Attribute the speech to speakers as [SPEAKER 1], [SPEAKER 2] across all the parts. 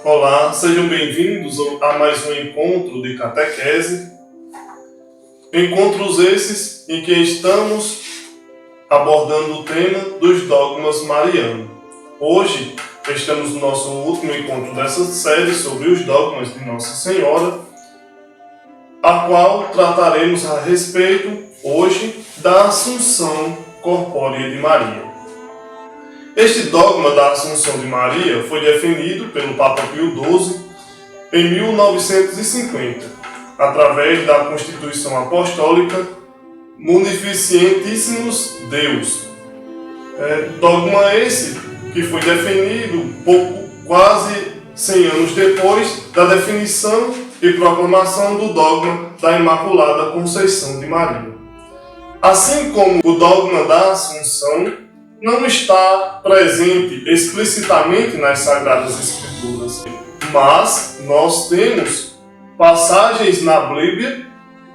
[SPEAKER 1] Olá, sejam bem-vindos a mais um encontro de catequese. Encontros esses em que estamos abordando o tema dos dogmas marianos. Hoje estamos no nosso último encontro dessa série sobre os dogmas de Nossa Senhora, a qual trataremos a respeito hoje da Assunção Corpórea de Maria. Este dogma da Assunção de Maria foi defendido pelo Papa Pio XII em 1950, através da Constituição Apostólica Munificentissimus Deus. Dogma esse que foi definido quase 100 anos depois da definição e proclamação do dogma da Imaculada Conceição de Maria. Assim como o dogma da Assunção não está presente explicitamente nas Sagradas Escrituras, mas nós temos passagens na Bíblia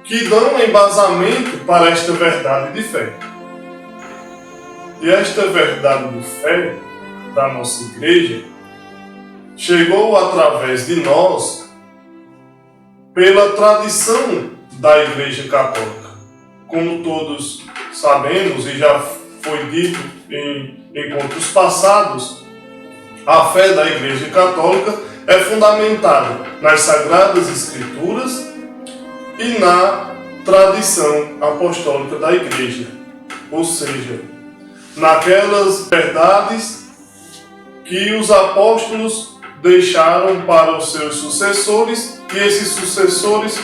[SPEAKER 1] que dão embasamento para esta verdade de fé. E esta verdade de fé da nossa Igreja chegou através de nós pela tradição da Igreja Católica. Como todos sabemos e já foi dito em encontros passados, a fé da Igreja Católica é fundamentada nas Sagradas Escrituras e na tradição apostólica da Igreja, ou seja, naquelas verdades que os apóstolos deixaram para os seus sucessores e esses sucessores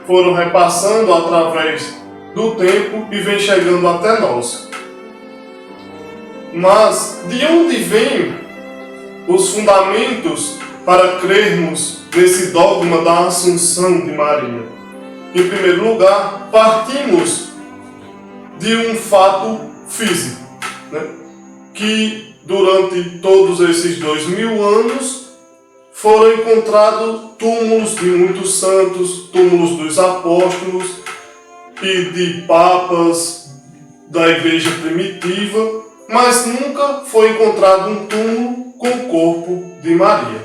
[SPEAKER 1] foram repassando através do tempo e vem chegando até nós. Mas de onde vêm os fundamentos para crermos nesse dogma da Assunção de Maria? Em primeiro lugar, partimos de um fato físico, que durante todos esses 2000 anos foram encontrados túmulos de muitos santos, túmulos dos apóstolos e de papas da Igreja primitiva, mas nunca foi encontrado um túmulo com o corpo de Maria.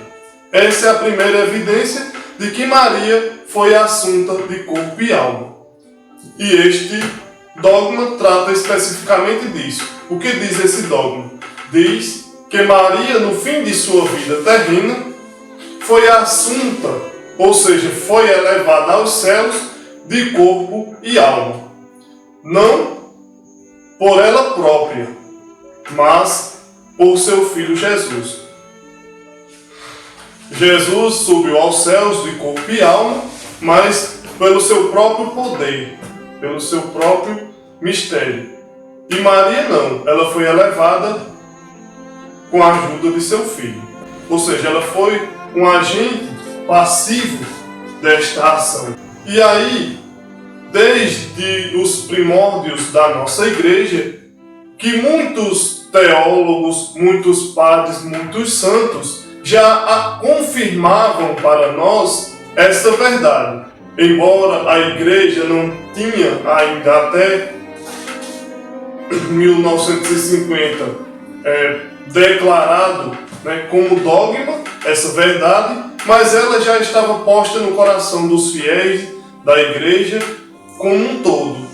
[SPEAKER 1] Essa é a primeira evidência de que Maria foi assunta de corpo e alma. E este dogma trata especificamente disso. O que diz esse dogma? Diz que Maria, no fim de sua vida terrena, foi assunta, ou seja, foi elevada aos céus de corpo e alma. Não por ela própria, mas por seu Filho Jesus. Jesus subiu aos céus de corpo e alma, mas pelo seu próprio poder, pelo seu próprio mistério. E Maria não, ela foi elevada com a ajuda de seu Filho. Ou seja, ela foi um agente passivo desta ação. E aí, desde os primórdios da nossa Igreja, que muitos teólogos, muitos padres, muitos santos já confirmavam para nós essa verdade. Embora a Igreja não tinha ainda até 1950 declarado como dogma essa verdade, mas ela já estava posta no coração dos fiéis da Igreja como um todo.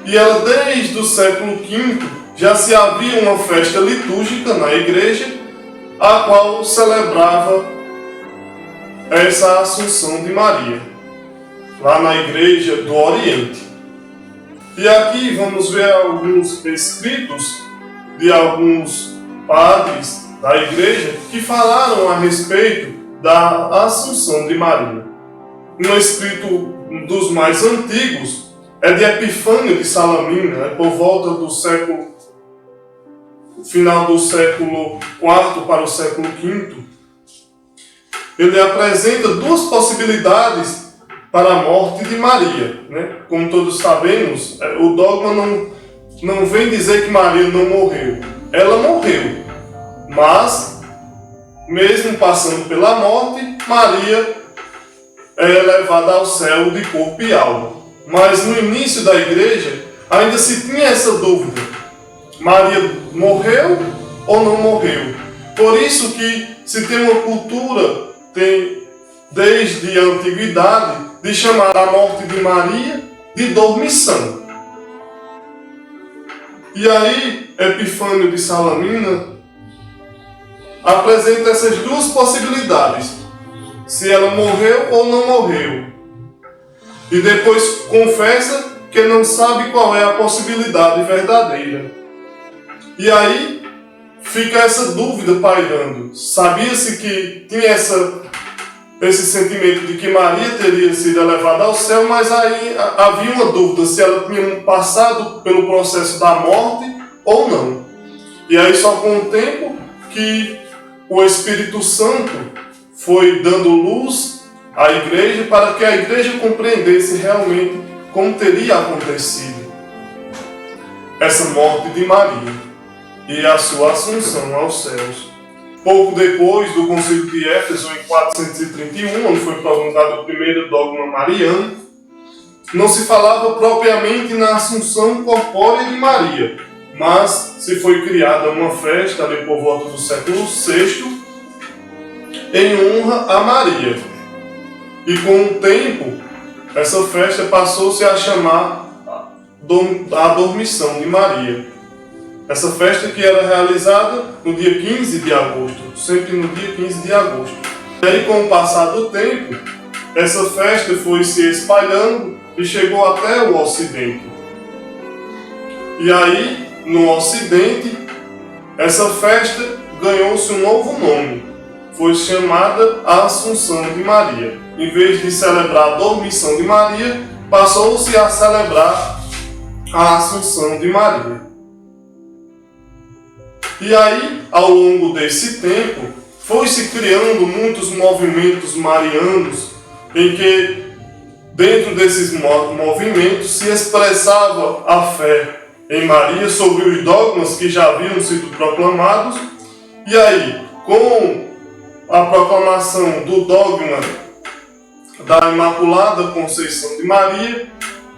[SPEAKER 1] E ela, desde o século V, já se havia uma festa litúrgica na Igreja, a qual celebrava essa Assunção de Maria, lá na Igreja do Oriente. E aqui vamos ver alguns escritos de alguns padres da Igreja que falaram a respeito da Assunção de Maria. Um escrito dos mais antigos é de Epifânio de Salamina, por volta do final do século IV para o século V. Ele apresenta duas possibilidades para a morte de Maria. Como todos sabemos, o dogma não vem dizer que Maria não morreu. Ela morreu, mas, mesmo passando pela morte, Maria é elevada ao céu de corpo e alma. Mas no início da Igreja ainda se tinha essa dúvida: Maria morreu ou não morreu? Por isso que se tem uma cultura, desde a antiguidade, de chamar a morte de Maria de dormição. E aí, Epifânio de Salamina apresenta essas duas possibilidades, se ela morreu ou não morreu. E depois confessa que não sabe qual é a possibilidade verdadeira. E aí fica essa dúvida pairando. Sabia-se que tinha esse sentimento de que Maria teria sido elevada ao céu, mas aí havia uma dúvida se ela tinha passado pelo processo da morte ou não. E aí só com o tempo que o Espírito Santo foi dando luz à igreja para que a igreja compreendesse realmente como teria acontecido essa morte de Maria e a sua assunção aos céus. Pouco depois do Concílio de Éfeso, em 431, onde foi promulgado o primeiro dogma mariano, não se falava propriamente na assunção corpórea de Maria, mas se foi criada uma festa ali por volta do século VI em honra a Maria. E com o tempo, essa festa passou-se a chamar a Dormição de Maria. Essa festa que era realizada no dia 15 de agosto, sempre no dia 15 de agosto. E aí, com o passar do tempo, essa festa foi se espalhando e chegou até o Ocidente. E aí, no Ocidente, essa festa ganhou-se um novo nome. Foi chamada a Assunção de Maria. Em vez de celebrar a Dormição de Maria, passou-se a celebrar a Assunção de Maria. E aí, ao longo desse tempo, foi-se criando muitos movimentos marianos, em que, dentro desses movimentos, se expressava a fé em Maria sobre os dogmas que já haviam sido proclamados. E aí, com a proclamação do dogma da Imaculada Conceição de Maria,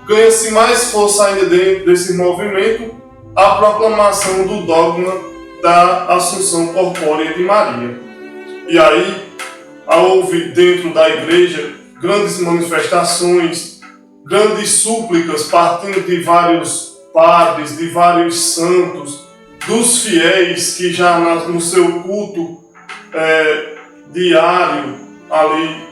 [SPEAKER 1] ganha-se mais força ainda dentro desse movimento a proclamação do dogma da Assunção Corpórea de Maria. E aí, houve dentro da igreja grandes manifestações, grandes súplicas partindo de vários padres, de vários santos, dos fiéis que já no seu culto diário ali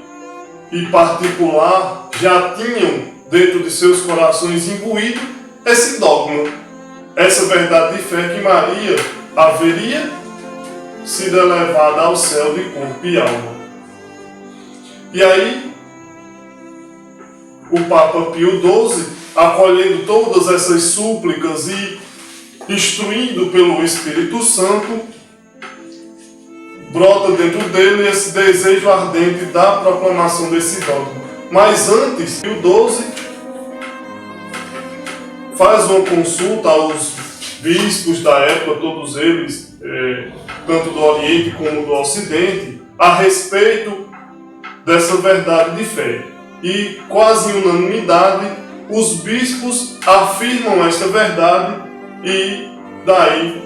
[SPEAKER 1] e particular já tinham dentro de seus corações imbuído esse dogma, essa verdade de fé que Maria haveria sido elevada ao céu de corpo e alma. E aí, o Papa Pio XII, acolhendo todas essas súplicas e instruído pelo Espírito Santo, brota dentro dele esse desejo ardente da proclamação desse dogma. Mas antes, Pio XII faz uma consulta aos bispos da época, todos eles, tanto do Oriente como do Ocidente, a respeito dessa verdade de fé. E quase em unanimidade, os bispos afirmam esta verdade e daí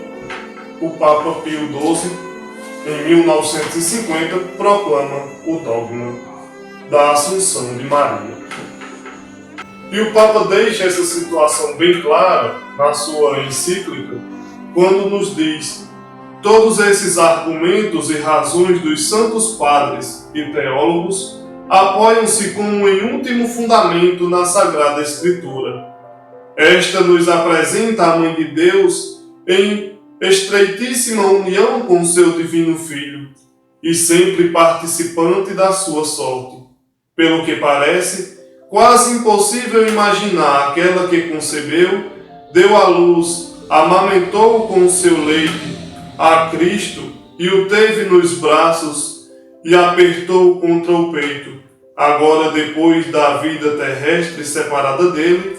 [SPEAKER 1] o Papa Pio XII, em 1950, proclama o dogma da Assunção de Maria. E o Papa deixa essa situação bem clara na sua encíclica, quando nos diz: todos esses argumentos e razões dos santos padres e teólogos apoiam-se como em último fundamento na Sagrada Escritura. Esta nos apresenta a Mãe de Deus em estreitíssima união com seu Divino Filho e sempre participante da sua sorte. Pelo que parece, quase impossível imaginar aquela que concebeu, deu à luz, amamentou com o seu leite a Cristo e o teve nos braços e apertou contra o peito, agora depois da vida terrestre separada dele,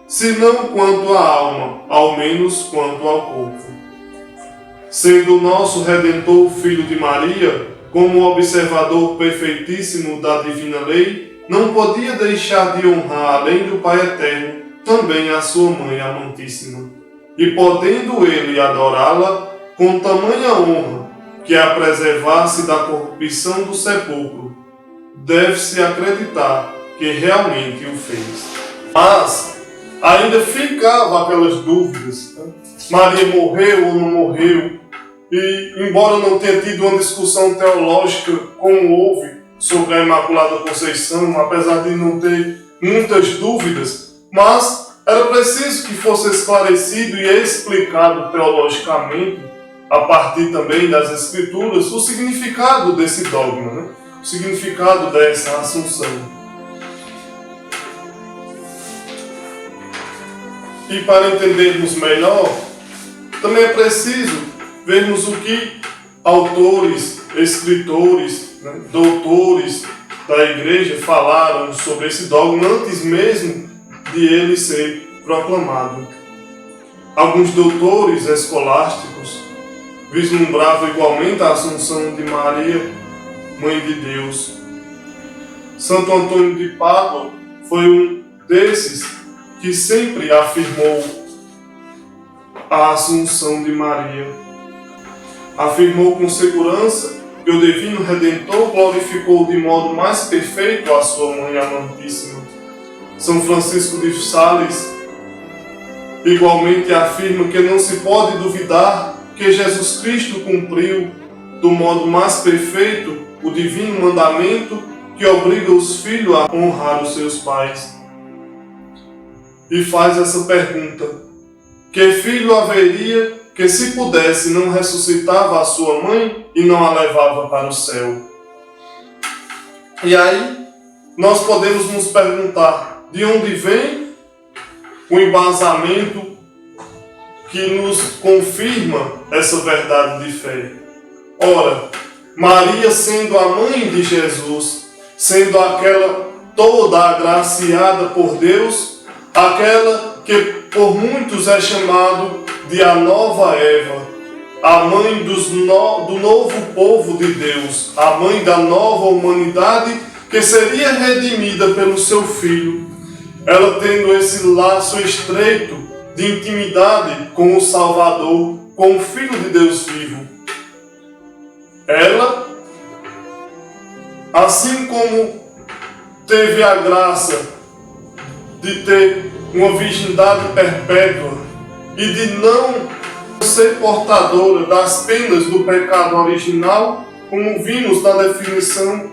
[SPEAKER 1] se não quanto à alma, ao menos quanto ao corpo. Sendo o nosso Redentor Filho de Maria, como observador perfeitíssimo da divina lei, não podia deixar de honrar, além do Pai Eterno, também a sua Mãe Amantíssima. E podendo ele adorá-la com tamanha honra, que a preservar-se da corrupção do sepulcro, deve-se acreditar que realmente o fez. Mas ainda ficavam aquelas dúvidas. Maria morreu ou não morreu? E, embora não tenha tido uma discussão teológica como houve sobre a Imaculada Conceição, apesar de não ter muitas dúvidas, mas era preciso que fosse esclarecido e explicado teologicamente, a partir também das Escrituras, o significado desse dogma, né? O significado dessa Assunção. E para entendermos melhor, também é preciso vermos o que autores, escritores, né, doutores da Igreja falaram sobre esse dogma antes mesmo de ele ser proclamado. Alguns doutores escolásticos vislumbravam igualmente a Assunção de Maria, Mãe de Deus. Santo Antônio de Pádua foi um desses que sempre afirmou a Assunção de Maria. Afirmou com segurança que o Divino Redentor glorificou de modo mais perfeito a sua Mãe amantíssima. São Francisco de Sales igualmente afirma que não se pode duvidar que Jesus Cristo cumpriu do modo mais perfeito o divino mandamento que obriga os filhos a honrar os seus pais. E faz essa pergunta: que filho haveria que, se pudesse, não ressuscitava a sua mãe e não a levava para o céu? E aí, nós podemos nos perguntar de onde vem o embasamento que nos confirma essa verdade de fé. Ora, Maria, sendo a mãe de Jesus, sendo aquela toda agraciada por Deus, aquela que por muitos é chamado de a nova Eva, a mãe do novo povo de Deus, a mãe da nova humanidade que seria redimida pelo seu Filho, ela tendo esse laço estreito de intimidade com o Salvador, com o Filho de Deus vivo. Ela, assim como teve a graça de ter uma virgindade perpétua e de não ser portadora das penas do pecado original, como vimos na definição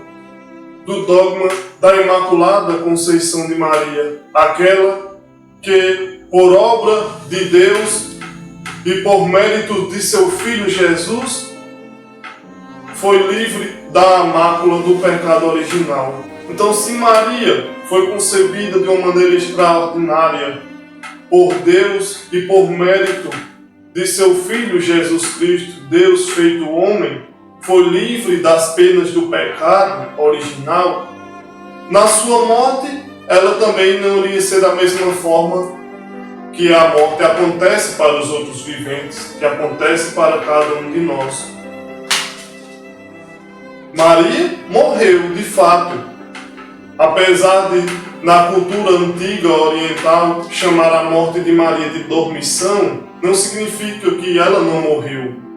[SPEAKER 1] do dogma da Imaculada Conceição de Maria, aquela que, por obra de Deus e por mérito de seu Filho Jesus, foi livre da mácula do pecado original. Então, se Maria foi concebida de uma maneira extraordinária por Deus e por mérito de seu Filho Jesus Cristo, Deus feito homem, foi livre das penas do pecado original, na sua morte, ela também não iria ser da mesma forma que a morte acontece para os outros viventes, que acontece para cada um de nós. Maria morreu de fato, apesar de, na cultura antiga oriental, chamar a morte de Maria de dormição, não significa que ela não morreu.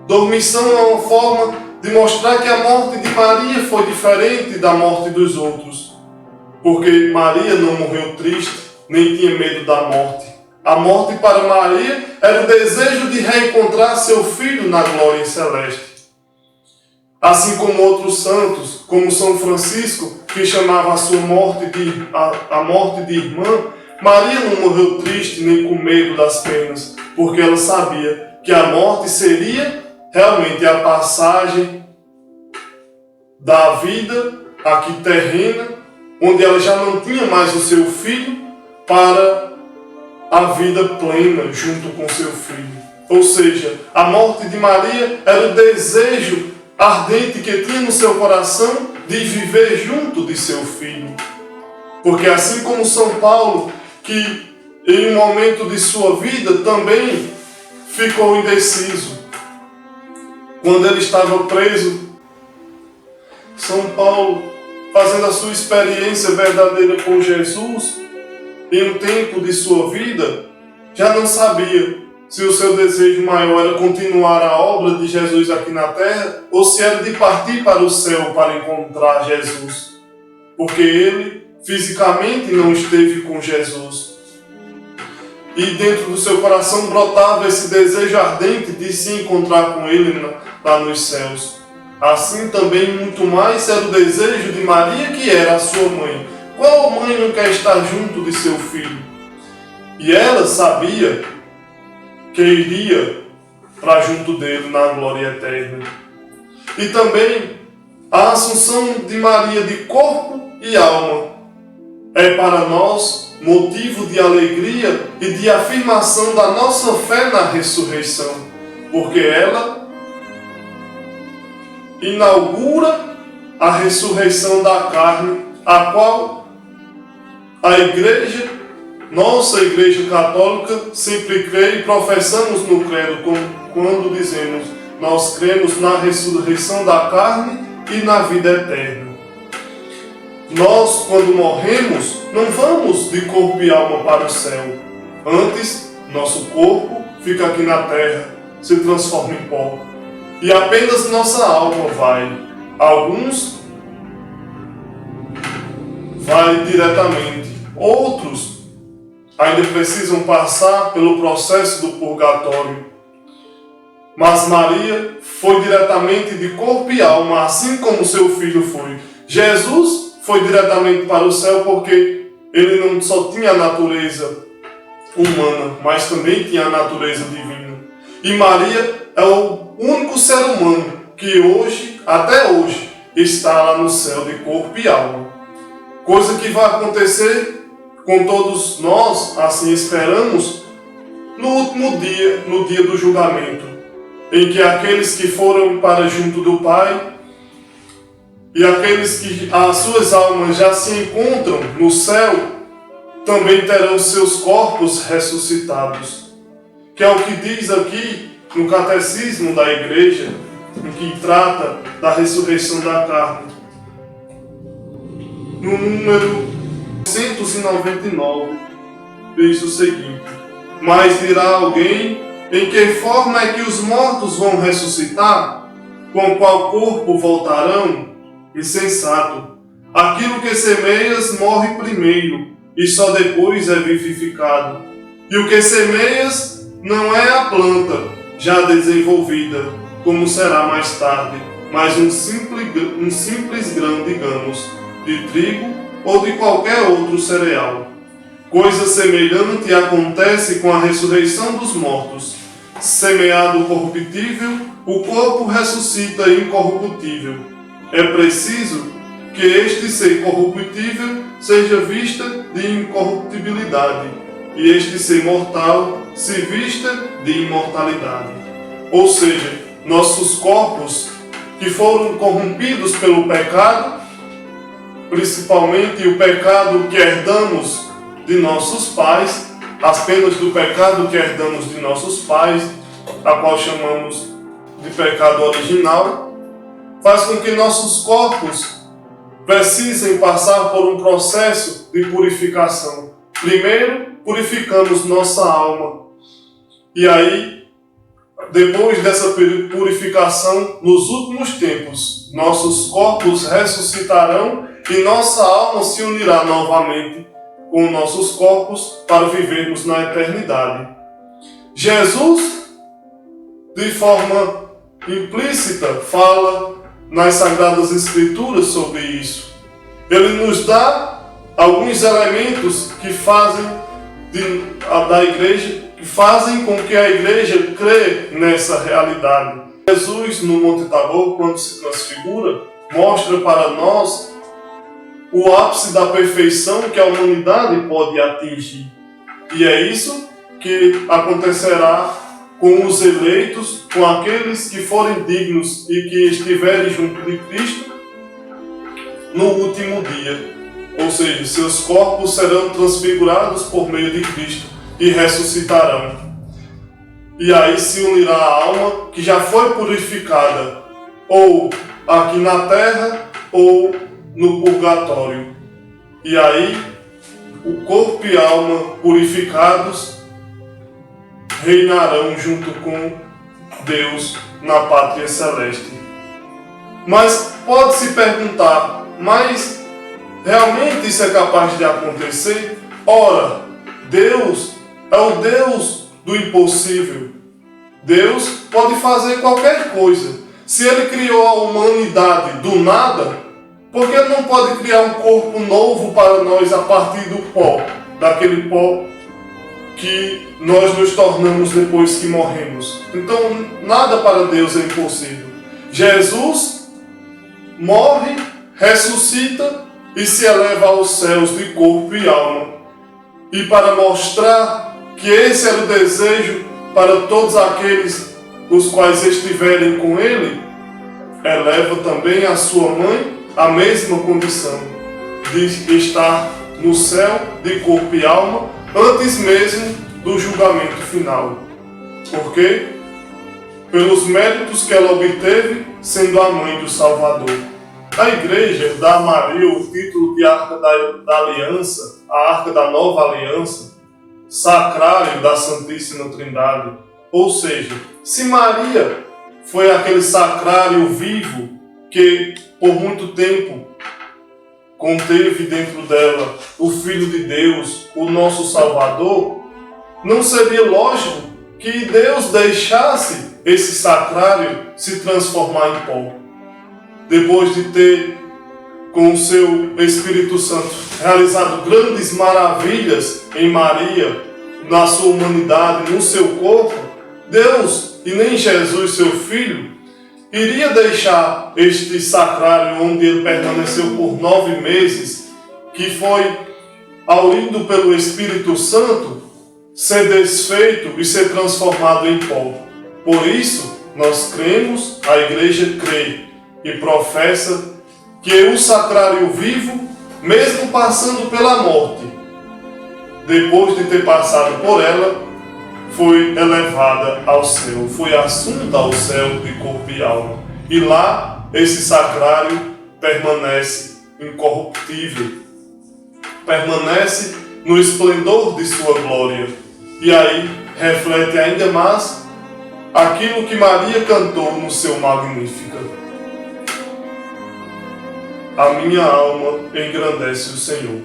[SPEAKER 1] Dormição é uma forma de mostrar que a morte de Maria foi diferente da morte dos outros, porque Maria não morreu triste, nem tinha medo da morte. A morte para Maria era o desejo de reencontrar seu filho na glória celeste. Assim como outros santos, como São Francisco, que chamava a sua morte a morte de irmã, Maria não morreu triste nem com medo das penas, porque ela sabia que a morte seria realmente a passagem da vida aqui terrena, onde ela já não tinha mais o seu filho, para a vida plena junto com seu filho. Ou seja, a morte de Maria era o desejo ardente que tinha no seu coração de viver junto de seu filho. Porque assim como São Paulo, que em um momento de sua vida também ficou indeciso, quando ele estava preso, São Paulo, fazendo a sua experiência verdadeira com Jesus, em um tempo de sua vida, já não sabia se o seu desejo maior era continuar a obra de Jesus aqui na terra, ou se era de partir para o céu para encontrar Jesus. Porque ele fisicamente não esteve com Jesus. E dentro do seu coração brotava esse desejo ardente de se encontrar com ele lá nos céus. Assim também muito mais era o desejo de Maria, que era a sua mãe. Qual mãe não quer estar junto de seu filho? E ela sabia que iria para junto dele na glória eterna. E também a assunção de Maria de corpo e alma é para nós motivo de alegria e de afirmação da nossa fé na ressurreição, porque ela inaugura a ressurreição da carne, a qual a Igreja, nossa Igreja Católica, sempre crê e professamos no credo quando dizemos: nós cremos na ressurreição da carne e na vida eterna. Nós, quando morremos, não vamos de corpo e alma para o céu. Antes, nosso corpo fica aqui na terra, se transforma em pó. E apenas nossa alma vai. Alguns vai diretamente. Outros ainda precisam passar pelo processo do purgatório. Mas Maria foi diretamente de corpo e alma, assim como seu filho foi. Jesus foi diretamente para o céu porque ele não só tinha a natureza humana, mas também tinha a natureza divina. E Maria é o único ser humano que hoje, até hoje, está lá no céu de corpo e alma. Coisa que vai acontecer com todos nós, assim esperamos, no último dia, no dia do julgamento, em que aqueles que foram para junto do Pai e aqueles que as suas almas já se encontram no céu, também terão seus corpos ressuscitados. Que é o que diz aqui no Catecismo da Igreja, em que trata da ressurreição da carne. No número 199, diz o seguinte: mas dirá alguém, em que forma é que os mortos vão ressuscitar? Com qual corpo voltarão? Insensato! Aquilo que semeias morre primeiro, e só depois é vivificado. E o que semeias não é a planta já desenvolvida, como será mais tarde, mas um simples grão, digamos, de trigo ou de qualquer outro cereal. Coisa semelhante acontece com a ressurreição dos mortos. Semeado corruptível, o corpo ressuscita incorruptível. É preciso que este ser corruptível seja vista de incorruptibilidade, e este ser mortal se vista de imortalidade. Ou seja, nossos corpos que foram corrompidos pelo pecado, principalmente o pecado que herdamos de nossos pais, as penas do pecado que herdamos de nossos pais, a qual chamamos de pecado original, faz com que nossos corpos precisem passar por um processo de purificação. Primeiro, purificamos nossa alma. E aí, depois dessa purificação, nos últimos tempos, nossos corpos ressuscitarão e nossa alma se unirá novamente com nossos corpos para vivermos na eternidade. Jesus, de forma implícita, fala nas Sagradas Escrituras sobre isso. Ele nos dá alguns elementos que fazem da igreja, que fazem com que a igreja crê nessa realidade. Jesus, no Monte Tabor, quando se transfigura, mostra para nós o ápice da perfeição que a humanidade pode atingir. E é isso que acontecerá com os eleitos, com aqueles que forem dignos e que estiverem junto de Cristo no último dia. Ou seja, seus corpos serão transfigurados por meio de Cristo e ressuscitarão. E aí se unirá a alma que já foi purificada, ou aqui na terra, ou no purgatório. E aí, o corpo e a alma purificados reinarão junto com Deus na pátria celeste. Mas pode-se perguntar, mas realmente isso é capaz de acontecer? Ora, Deus é o Deus do impossível. Deus pode fazer qualquer coisa. Se Ele criou a humanidade do nada, por que Ele não pode criar um corpo novo para nós a partir do pó? Daquele pó que nós nos tornamos depois que morremos. Então, nada para Deus é impossível. Jesus morre, ressuscita e se eleva aos céus de corpo e alma. E para mostrar que esse era o desejo para todos aqueles os quais estiverem com Ele, eleva também a sua mãe à mesma condição de estar no céu de corpo e alma antes mesmo do julgamento final. Por quê? Pelos méritos que ela obteve sendo a mãe do Salvador. A igreja dá a Maria o título de Arca da Aliança, a Arca da Nova Aliança, sacrário da Santíssima Trindade. Ou seja, se Maria foi aquele sacrário vivo que por muito tempo conteve dentro dela o Filho de Deus, o nosso Salvador, não seria lógico que Deus deixasse esse sacrário se transformar em pó. Depois de ter, com o seu Espírito Santo, realizado grandes maravilhas em Maria, na sua humanidade, no seu corpo, Deus, e nem Jesus, seu Filho, iria deixar este sacrário onde ele permaneceu por 9 meses, que foi, aulindo pelo Espírito Santo, ser desfeito e ser transformado em pó. Por isso, nós cremos, a igreja crê e professa que o sacrário vivo, mesmo passando pela morte, depois de ter passado por ela, foi elevada ao céu, foi assunta ao céu de corpo e alma. E lá, esse sacrário permanece incorruptível, permanece no esplendor de sua glória. E aí, reflete ainda mais aquilo que Maria cantou no seu Magnífica. A minha alma engrandece o Senhor,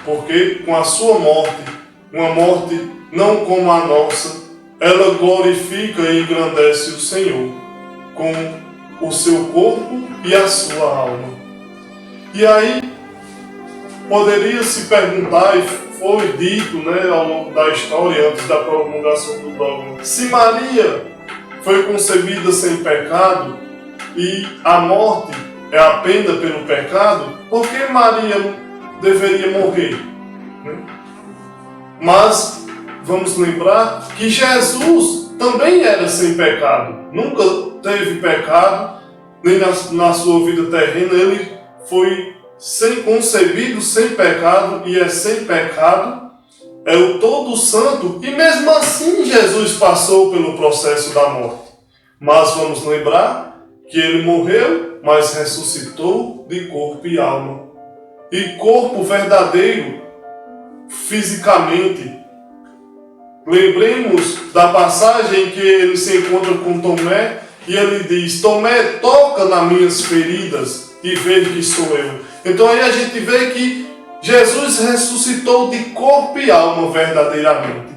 [SPEAKER 1] porque com a sua morte, uma morte não como a nossa, ela glorifica e engrandece o Senhor, com o seu corpo e a sua alma. E aí, poderia se perguntar, e foi dito ao longo da história, antes da promulgação do dogma, se Maria foi concebida sem pecado e a morte é a pena pelo pecado, por que Maria deveria morrer? Mas vamos lembrar que Jesus também era sem pecado, nunca teve pecado, nem na sua vida terrena. Ele foi concebido sem pecado e é sem pecado, é o todo santo, e mesmo assim Jesus passou pelo processo da morte. Mas vamos lembrar que ele morreu, mas ressuscitou de corpo e alma. E corpo verdadeiro, fisicamente. Lembremos da passagem em que ele se encontra com Tomé e ele diz: Tomé, toca nas minhas feridas e vê que sou eu. Então aí a gente vê que Jesus ressuscitou de corpo e alma verdadeiramente.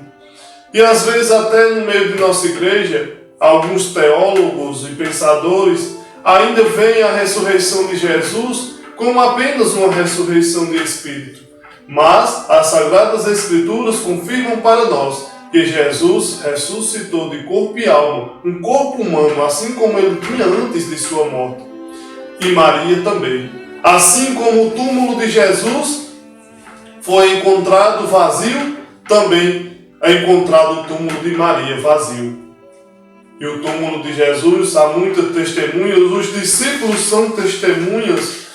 [SPEAKER 1] E às vezes até no meio de nossa igreja, alguns teólogos e pensadores ainda veem a ressurreição de Jesus como apenas uma ressurreição de espírito. Mas as Sagradas Escrituras confirmam para nós que Jesus ressuscitou de corpo e alma, um corpo humano, assim como ele tinha antes de sua morte. E Maria também. Assim como o túmulo de Jesus foi encontrado vazio, também é encontrado o túmulo de Maria vazio. E o túmulo de Jesus, há muitas testemunhas, os discípulos são testemunhas,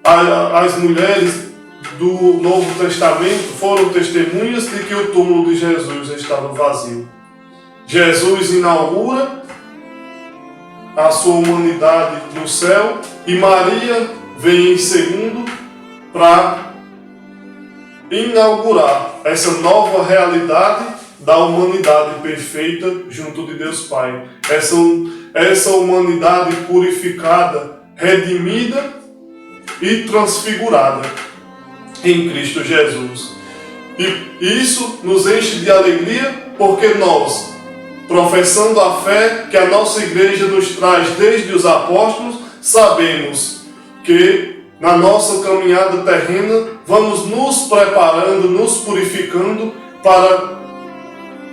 [SPEAKER 1] as mulheres do Novo Testamento foram testemunhas de que o túmulo de Jesus estava vazio. Jesus inaugura a sua humanidade no céu e Maria vem em segundo para inaugurar essa nova realidade da humanidade perfeita junto de Deus Pai. Essa humanidade purificada, redimida e transfigurada em Cristo Jesus. E isso nos enche de alegria porque nós, professando a fé que a nossa igreja nos traz desde os apóstolos, sabemos que na nossa caminhada terrena vamos nos preparando, nos purificando para,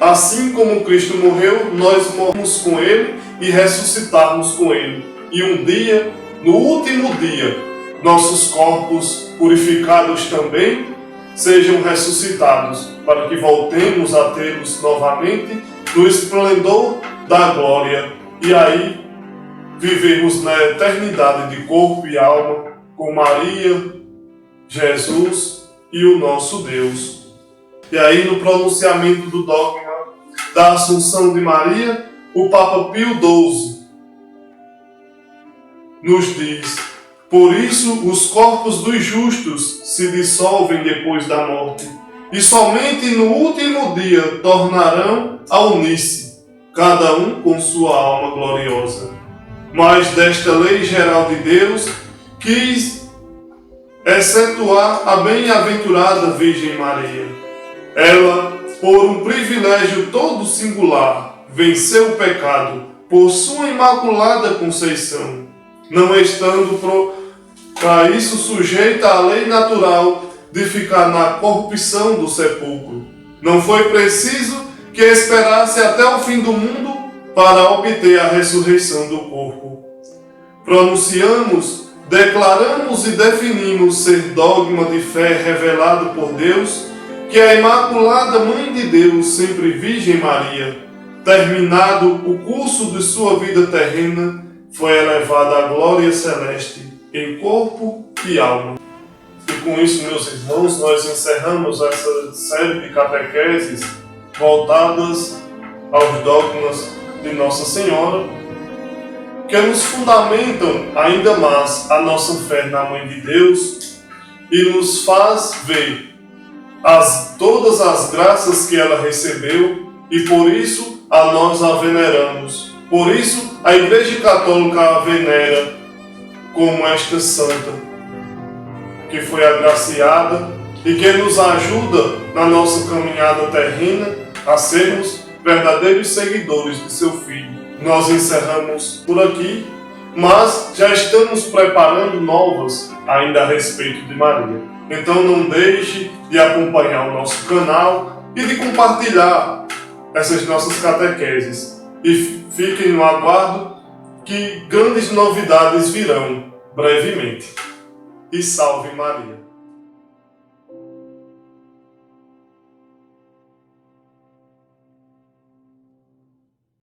[SPEAKER 1] assim como Cristo morreu, nós morremos com Ele e ressuscitarmos com Ele. E um dia, no último dia, nossos corpos purificados também sejam ressuscitados, para que voltemos a tê-los novamente no esplendor da glória, e aí vivemos na eternidade de corpo e alma com Maria, Jesus e o nosso Deus. E aí no pronunciamento do dogma da Assunção de Maria, o Papa Pio XII nos diz: por isso os corpos dos justos se dissolvem depois da morte, e somente no último dia tornarão a unir-se, cada um com sua alma gloriosa. Mas desta lei geral de Deus quis excetuar a bem-aventurada Virgem Maria. Ela, por um privilégio todo singular, venceu o pecado por sua imaculada conceição, não estando para isso sujeita à lei natural de ficar na corrupção do sepulcro. Não foi preciso que esperasse até o fim do mundo para obter a ressurreição do corpo. Pronunciamos, declaramos e definimos ser dogma de fé revelado por Deus, que a Imaculada Mãe de Deus, sempre Virgem Maria, terminado o curso de sua vida terrena, foi elevada à glória celeste em corpo e alma. E com isso, meus irmãos, nós encerramos essa série de catequeses voltadas aos dogmas de Nossa Senhora, que nos fundamentam ainda mais a nossa fé na Mãe de Deus e nos faz ver todas as graças que ela recebeu, e por isso a nós a veneramos. Por isso a Igreja Católica a venera como esta santa, que foi agraciada e que nos ajuda na nossa caminhada terrena a sermos verdadeiros seguidores de seu Filho. Nós encerramos por aqui, mas já estamos preparando novas ainda a respeito de Maria. Então não deixe de acompanhar o nosso canal e de compartilhar essas nossas catequeses. E fiquem no aguardo que grandes novidades virão brevemente. E salve Maria!